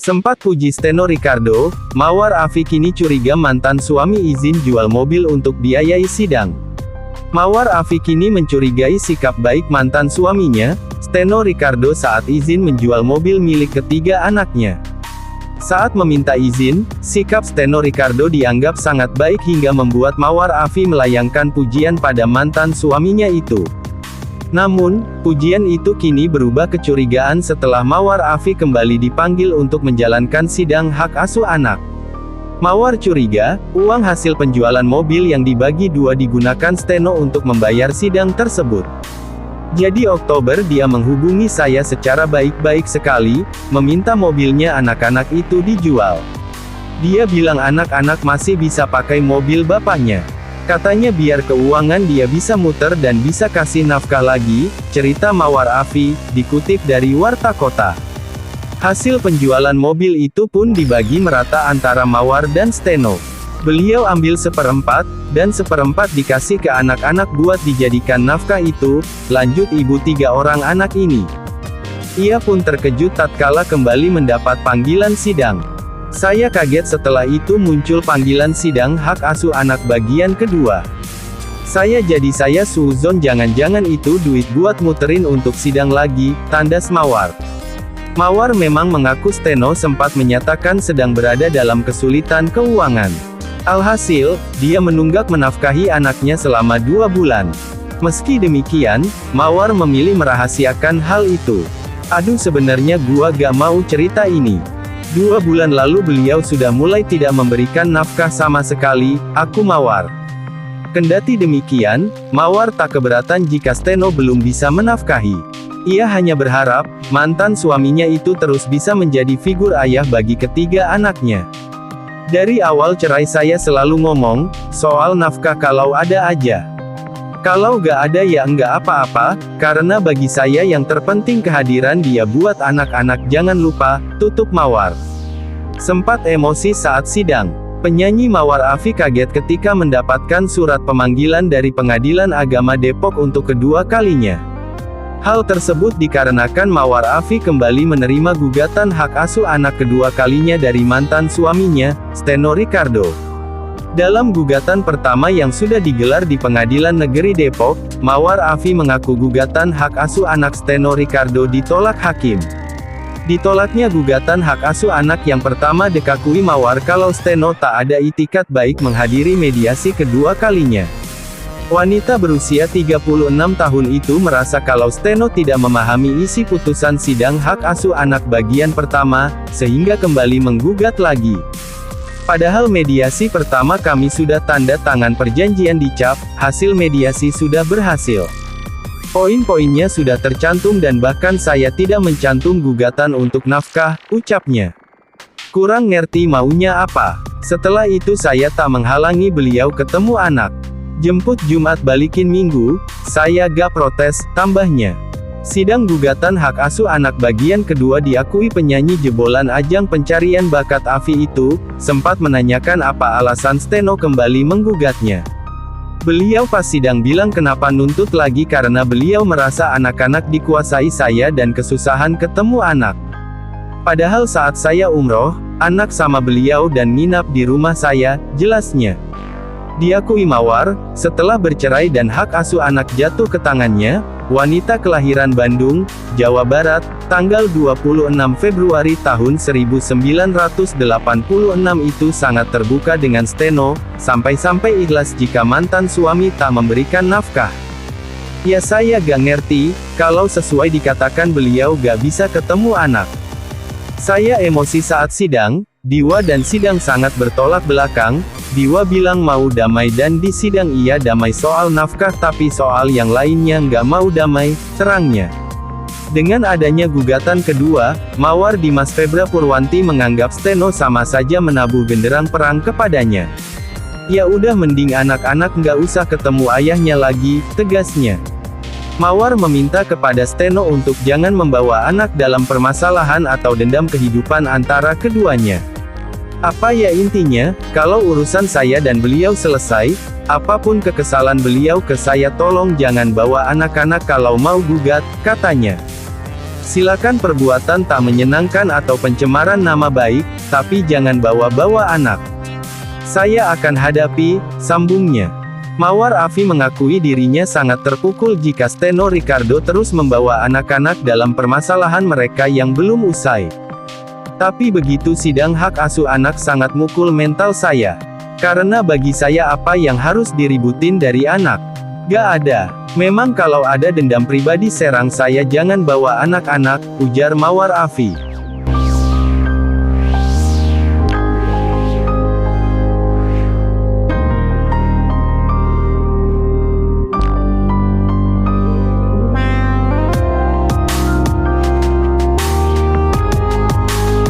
Sempat puji Steno Ricardo, Mawar Afi kini curiga mantan suami izin jual mobil untuk biayai sidang. Mawar Afi kini mencurigai sikap baik mantan suaminya, Steno Ricardo saat izin menjual mobil milik ketiga anaknya. Saat meminta izin, sikap Steno Ricardo dianggap sangat baik hingga membuat Mawar Afi melayangkan pujian pada mantan suaminya itu. Namun, pujian itu kini berubah kecurigaan setelah Mawar Afi kembali dipanggil untuk menjalankan sidang hak asuh anak. Mawar curiga, uang hasil penjualan mobil yang dibagi dua digunakan Steno untuk membayar sidang tersebut. Jadi Oktober dia menghubungi saya secara baik-baik sekali, meminta mobilnya anak-anak itu dijual. Dia bilang anak-anak masih bisa pakai mobil bapaknya. Katanya biar keuangan dia bisa muter dan bisa kasih nafkah lagi, cerita Mawar Afi, dikutip dari Warta Kota. Hasil penjualan mobil itu pun dibagi merata antara Mawar dan Steno. Beliau ambil seperempat, dan seperempat dikasih ke anak-anak buat dijadikan nafkah itu, lanjut ibu tiga orang anak ini. Ia pun terkejut tatkala kembali mendapat panggilan sidang. Saya kaget setelah itu muncul panggilan sidang hak asuh anak bagian kedua. Saya suzon jangan-jangan itu duit buat muterin untuk sidang lagi, tandas Mawar. Mawar memang mengaku Steno sempat menyatakan sedang berada dalam kesulitan keuangan. Alhasil, dia menunggak menafkahi anaknya selama 2 bulan. Meski demikian, Mawar memilih merahasiakan hal itu. Aduh sebenarnya gua gak mau cerita ini. 2 bulan lalu beliau sudah mulai tidak memberikan nafkah sama sekali, aku Mawar. Kendati demikian, Mawar tak keberatan jika Steno belum bisa menafkahi. Ia hanya berharap, mantan suaminya itu terus bisa menjadi figur ayah bagi ketiga anaknya. Dari awal cerai saya selalu ngomong, soal nafkah kalau ada aja. Kalau gak ada ya enggak apa-apa, karena bagi saya yang terpenting kehadiran dia buat anak-anak jangan lupa, tutup Mawar. Sempat emosi saat sidang. Penyanyi Mawar Afi kaget ketika mendapatkan surat pemanggilan dari Pengadilan Agama Depok untuk kedua kalinya. Hal tersebut dikarenakan Mawar Afi kembali menerima gugatan hak asuh anak kedua kalinya dari mantan suaminya, Steno Ricardo. Dalam gugatan pertama yang sudah digelar di Pengadilan Negeri Depok, Mawar Afi mengaku gugatan hak asuh anak Steno Ricardo ditolak hakim. Ditolaknya gugatan hak asuh anak yang pertama dikakui Mawar kalau Steno tak ada itikat baik menghadiri mediasi kedua kalinya. Wanita berusia 36 tahun itu merasa kalau Steno tidak memahami isi putusan sidang hak asuh anak bagian pertama, sehingga kembali menggugat lagi. Padahal mediasi pertama kami sudah tanda tangan perjanjian dicap, hasil mediasi sudah berhasil. Poin-poinnya sudah tercantum dan bahkan saya tidak mencantum gugatan untuk nafkah, ucapnya. Kurang ngerti maunya apa. Setelah itu saya tak menghalangi beliau ketemu anak. Jemput Jumat balikin Minggu, saya gak protes, tambahnya. Sidang gugatan hak asuh anak bagian kedua diakui penyanyi jebolan ajang pencarian bakat Afi itu, sempat menanyakan apa alasan Steno kembali menggugatnya. Beliau pas sidang bilang kenapa nuntut lagi karena beliau merasa anak-anak dikuasai saya dan kesusahan ketemu anak. Padahal saat saya umroh, anak sama beliau dan nginap di rumah saya, jelasnya. Diakui Mawar, setelah bercerai dan hak asuh anak jatuh ke tangannya, wanita kelahiran Bandung, Jawa Barat, tanggal 26 Februari tahun 1986 itu sangat terbuka dengan Steno, sampai-sampai ikhlas jika mantan suami tak memberikan nafkah. Ya saya gak ngerti, kalau sesuai dikatakan beliau gak bisa ketemu anak. Saya emosi saat sidang, Diwa dan sidang sangat bertolak belakang. Diwa bilang mau damai dan di sidang ia damai soal nafkah tapi soal yang lainnya nggak mau damai, terangnya. Dengan adanya gugatan kedua, Mawar Dimas Febra Purwanti menganggap Steno sama saja menabuh genderang perang kepadanya. Ya udah mending anak-anak nggak usah ketemu ayahnya lagi, tegasnya. Mawar meminta kepada Steno untuk jangan membawa anak dalam permasalahan atau dendam kehidupan antara keduanya. Apa ya intinya, kalau urusan saya dan beliau selesai, apapun kekesalan beliau ke saya tolong jangan bawa anak-anak kalau mau gugat, katanya. Silakan perbuatan tak menyenangkan atau pencemaran nama baik, tapi jangan bawa-bawa anak. Saya akan hadapi, sambungnya. Mawar Afi mengakui dirinya sangat terpukul jika Steno Ricardo terus membawa anak-anak dalam permasalahan mereka yang belum usai. Tapi begitu sidang hak asuh anak sangat mukul mental saya. Karena bagi saya apa yang harus diributin dari anak? Gak ada. Memang kalau ada dendam pribadi serang saya jangan bawa anak-anak, ujar Mawar Afi.